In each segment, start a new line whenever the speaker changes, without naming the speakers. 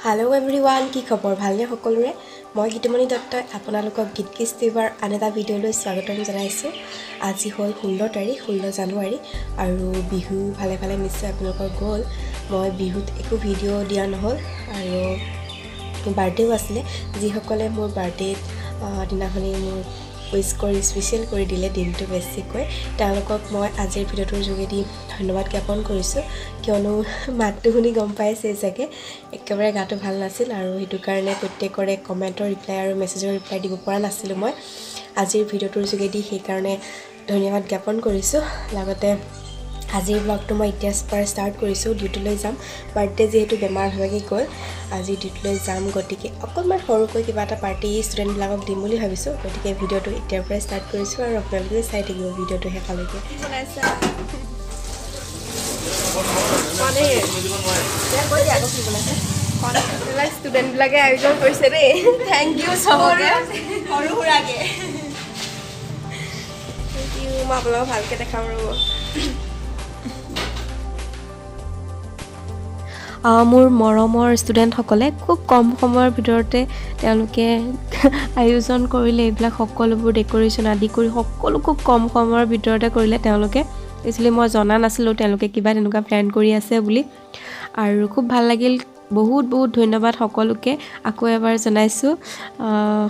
Hello everyone, কি খবৰ ভালনে সকলোৰে মই গীতমণি দত্তই আপোনালোকক গীত কিস্তিবাৰ আন এটা ভিডিঅ'লৈ স্বাগতম জনাইছো আজি হ'ল 16 তাৰিখ 16 জানুৱাৰী আৰু বিহু ভালে ভালে নিশ্চয় আপোনালোকৰ গ'ল মই বিহুত একো ভিডিঅ' দিয়া নহল আৰু বাৰ্থডেও আছিল যিসকলে মোৰ বাৰ্থডে দিনাখনি মোৰ উইশ কৰি স্পেশাল কৰি দিলে দিনটো বেছিকৈ তেওঁলোকক মই আজিৰ ভিডিঅ'টোৰ যোগেদি ধন্যবাদ জ্ঞাপন কৰিছো কিয়নো মাতটো শুনি গম পাইছে চাগে একেবাৰে গাটো ভাল নাছিল আৰু হেতু কাৰণে প্ৰত্যেকৰে কমেন্টৰ ৰিপ্লাই আৰু মেছেজৰ ৰিপ্লাই দিব পৰা নাছিল মই আজিৰ ভিডিঅ'টোৰ যোগেদি সেই কাৰণে ধন্যবাদ জ্ঞাপন কৰিছো লগতে আজিৰ ব্লগটো মই এতিয়া ষ্টাৰ্ট কৰিছো ডিউটিলৈ যাম বাৰ্থডে যেহেতু বেমাৰ হৈ গ'ল আজি ডিউটিলৈ যাম গতিকে অকলমান সৰুকৈ কিবা এটা পাৰ্টি ষ্টুডেন্ট বিলাকক দিম বুলি ভাবিছো গতিকে ভিডিঅ'টো এতিয়াৰ পৰা ষ্টাৰ্ট কৰিছো আৰু আপোনালোকে চাই থাকিব ভিডিঅ'টো শেষলৈকে মানে ইয়া কৈ দিয়া আকৌ কি বনাইছে কনফাৰেন্স ষ্টুডেন্ট বিলাকে আয়োজন কৰিছে ৰে থ্যাংক ইউ সবকে সৰু হুৰাকে থ্যাংক ইউ মই আপোনালোকক ভালকে দেখাম ৰব মোৰ মৰমৰ ষ্টুডেন্ট সকলে খুব কম সময়ৰ ভিতৰতে তেওঁলোকে আয়োজন কৰিলে এইবিলাক সকলোবোৰ ডেকোৰেশন আদি কৰি সকলো খুব কম সময়ৰ ভিতৰতে কৰিলে তেওঁলোকে इसलिए মই জনা নাছিলো তেওঁলোকে কিবা এনেকুৱা প্ল্যান কৰি আছে বুলি আৰু খুব ভাল লাগিল বহুত বহুত ধন্যবাদ সকলোকে আকৌ এবাৰ জনাইছো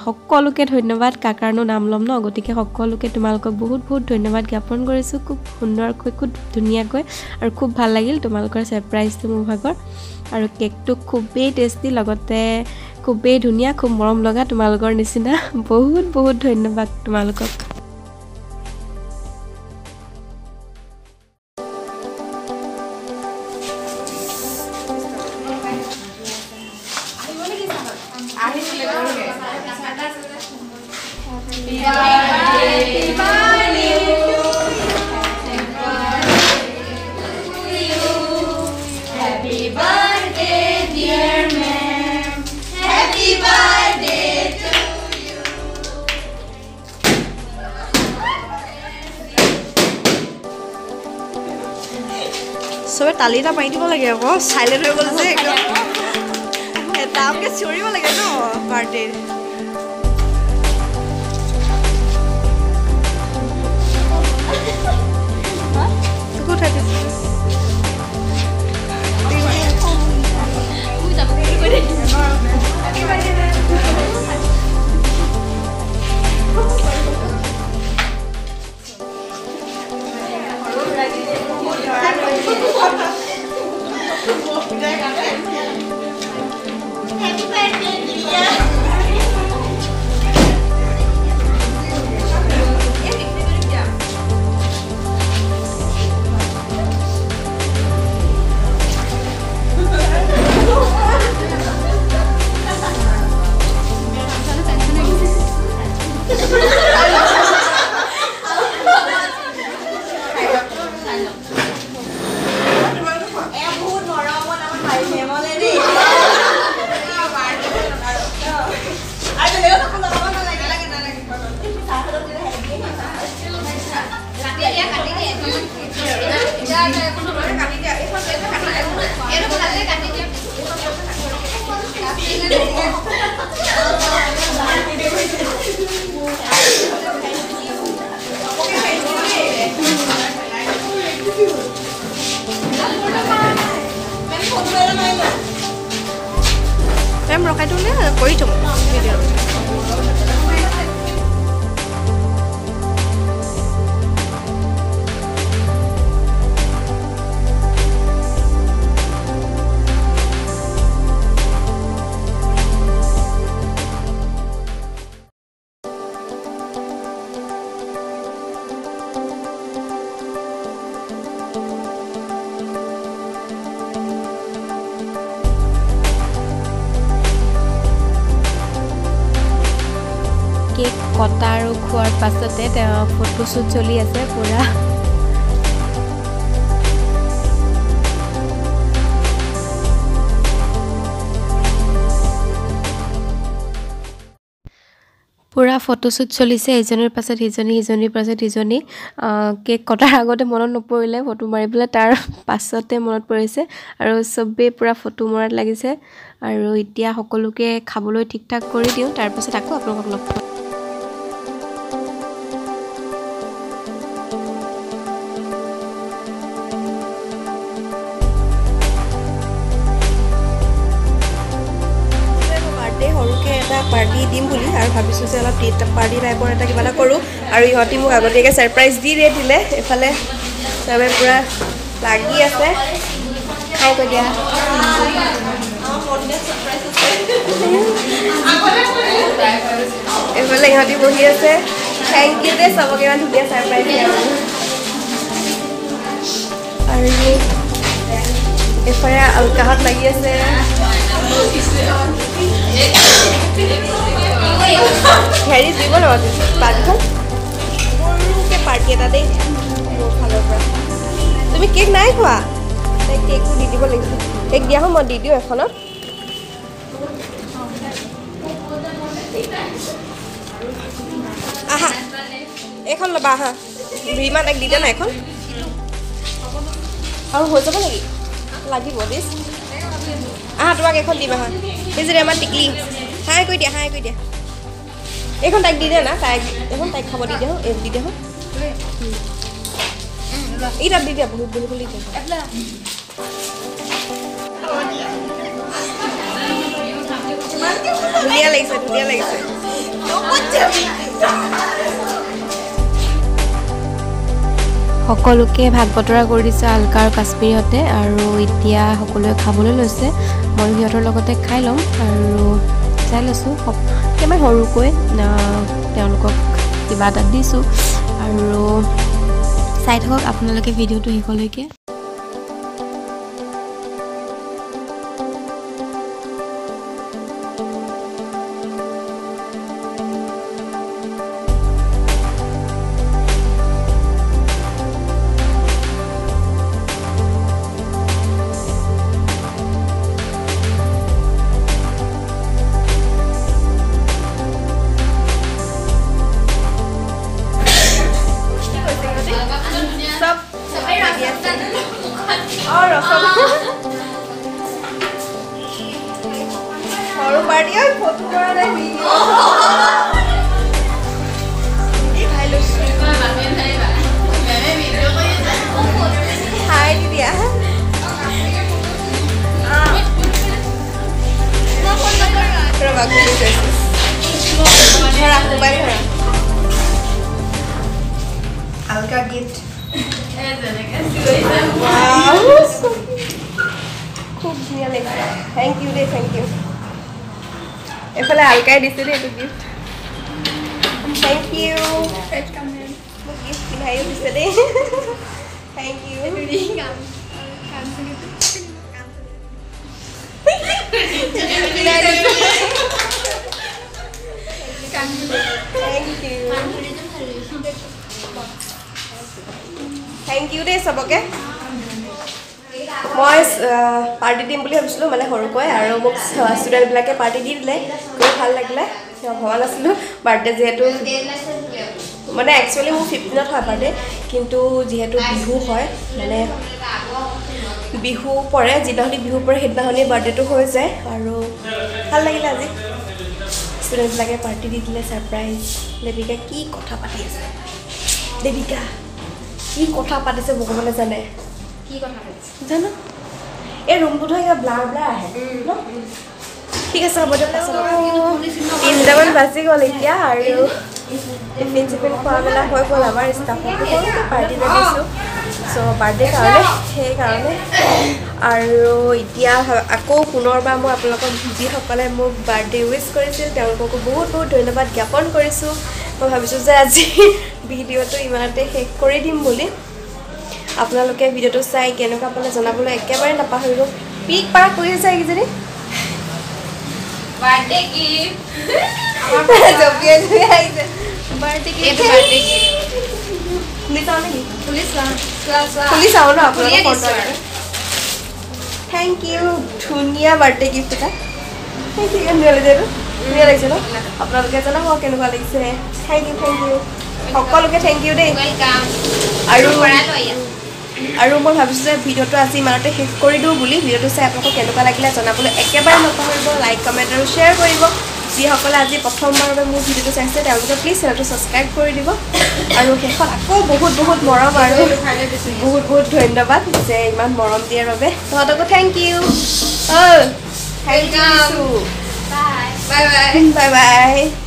সকলোকে ধন্যবাদ কাকাৰনো নাম লম ন গতিকে সকলোকে তোমালোকক বহুত বহুত ধন্যবাদ জ্ঞাপন কৰিছো খুব সুন্দৰকৈ খুব ধুনীয়াকৈ আৰু খুব ভাল লাগিল তোমালোকৰ সাৰপ্ৰাইজটো মোৰ ভাগৰ আৰু কেকটো খুবেই টেষ্টি লগতে খুবেই ধুনীয়া খুব মৰম লগা তোমালোকৰ নিচিনা বহুত বহুত ধন্যবাদ তোমালোকক সবে তালিটা মাৰি দিব লাগে আকৌ সাইলেন্ট হৈ গ'ল যে একদম এটাকে চিঞৰিব লাগে ন বাৰ্থডে ৰখাই দিওঁ নে কৰি থম ভিডিঅ' কেক কটা আৰু খোৱাৰ পাছতে ফটো শ্বুট চলি আছে পুৰা পুৰা ফটোশ্বুট চলিছে ইজনৰ পাছত সিজনী ইজনীৰ পাছত ইজনী কেক কটাৰ আগতে মনত নপৰিলে ফটো মাৰিবলৈ তাৰ পাছতে মনত পৰিছে আৰু সবে পুৰা ফটো মৰাত লাগিছে আৰু এতিয়া সকলোকে খাবলৈ ঠিক ঠাক কৰি দিওঁ তাৰ পাছত আকৌ আপোনালোকক লগ পাম পাৰ্টি দিম বুলি আৰু ভাবিছোঁ যে অলপ পাৰ্টি টাইপৰ এটা কিবা এটা কৰোঁ আৰু ইহঁতি মোক আগতীয়াকৈ ছাৰপ্ৰাইজ দিলে এফালে চবে পূৰা লাগি আছে খাই কৈ দিয়া এইফালে ইহঁতি বহি আছে থেংক ইউ দেই চবকে ইমান ধুনীয়া ছাৰপ্ৰাইজ দিয়ে আৰু এইফালে আলকাহত লাগি আছে হেৰি দিব নহয় পাৰ্টিখন সৰুকৈ পাৰ্টি এটা দেই মোৰ ফালৰ পৰা তুমি কেক নাই খোৱা তাইক কেকটো দি দিব লাগিব কেক দিয়া হয় মই দি দিওঁ এখনত আহা এইখন ল'বা আহা দুইমান এক দি দিয়া নাই এখন আৰু হৈ যাব নেকি লাগিব দেই আহা তোমাক এখন দিম আহা এই যে আমাৰ টিকলি হাই কৈ দিয়া এইখন তাইক দি দে না তাইক এখন তাইক খাব দি দে এই দি দে এইটা দি দিয়া বহুত বহুত দি দিয়া ধুনীয়া লাগিছে সকলোকে ভাগ বতৰা কৰি দিছে আলকা আৰু কাশ্মীৰহঁতে আৰু এতিয়া সকলোৱে খাবলৈ লৈছে মই সিহঁতৰ লগতে খাই ল'ম আৰু চাই লৈছোঁ একেবাৰে সৰুকৈ তেওঁলোকক কিবা এটা দিছোঁ আৰু চাই থাকক আপোনালোকে ভিডিঅ'টো শেষলৈকে और पार्टी है फोटो करा नहीं वीडियो भाई लोग मैंने वीडियो को ये हाय दिया थोड़ा बाकी जैसे थोड़ा मोबाइल थोड़ा हल्का गिफ्ट खूब धुनिया लगे थैंक यू दे थैंक यू एफाले आलकाय दिसे दे तो gift thank you welcome ma'am gift पिनाई दिसे दे थैंक यू थैंक यू दे सबके मैं पार्टी दिम বুলি ভাবিছিলোঁ মানে সৰুকৈ আৰু মোক ষ্টুডেণ্টবিলাকে পাৰ্টি দি দিলে খুব ভাল লাগিলে ভবা নাছিলোঁ বাৰ্থডে যিহেতু মানে একচুৱেলি মোৰ 15ত হয় বাৰ্থডে কিন্তু যিহেতু বিহু হয় মানে বিহু পৰে যিদিনাখনি বিহু পৰে সেইদিনাখনি বাৰ্থডেটো হৈ যায় আৰু ভাল লাগিলে আজি ষ্টুডেণ্টবিলাকে পাৰ্টি দি দিলে ছাৰপ্ৰাইজ দেৱিকা কি কথা পাতি আছে দেৱিকা কি কথা পাতিছে ভগৱানে জানে কি কথা পাতিছে জানো এই ৰুমটো ধৰি ব্লাৰ ব্লাৰ আহে ন ঠিক আছে হ'ব দিয়ক তিনিটামান বাজি গ'ল এতিয়া আৰু টিফিন চিফিন খোৱা মেলা হৈ গ'ল আমাৰ ষ্টাফক পাৰ্টি এটা দিছোঁ চ' বাৰ্থডে কাৰণে সেইকাৰণে আৰু এতিয়া আকৌ পুনৰবাৰ মই আপোনালোকক যিসকলে মোক বাৰ্থডে উইচ কৰিছিল তেওঁলোককো বহুত বহুত ধন্যবাদ জ্ঞাপন কৰিছোঁ মই ভাবিছোঁ যে আজি ভিডিঅ'টো ইমানতে শেষ কৰি দিম বুলি আপোনালোকে ভিডিঅ'টো চাই কেনেকুৱা পালে জনাবলৈ একেবাৰে নাপাহৰিব পিক পাৰ কৰি আছে এইকেইজনী বাৰ্থডে গিফ্ট জপিয়াই আহিছে বাৰ্থডে গিফ্ট খুলি চাওঁ নেকি খুলি চাওঁ ন আপোনালোকৰ থেংক ইউ ধুনীয়া বাৰ্থডে গিফ্ট এটা থেংক ইউ ধুনীয়া লাগিছে ন আপোনালোকে জনাব কেনেকুৱা লাগিছে থেংক ইউ সকলোকে থেংক ইউ দেই আৰু মই ভাবিছোঁ যে ভিডিঅ'টো আজি ইমানতে শেষ কৰি দিওঁ বুলি ভিডিঅ'টো চাই আপোনালোকক কেনেকুৱা লাগিলে জনাবলৈ একেবাৰে নপাহৰিব লাইক কমেণ্ট আৰু শ্বেয়াৰ কৰিব যিসকলে আজি প্ৰথমবাৰৰ বাবে মোৰ ভিডিঅ'টো চাইছে তেওঁলোকে প্লিজ চেনেলটো ছাবস্ক্ৰাইব কৰি দিব আৰু শেষত আকৌ বহুত মৰম আৰু বহুত ধন্যবাদ যে ইমান মৰম দিয়াৰ বাবে তহঁতকো thank you thank you bye by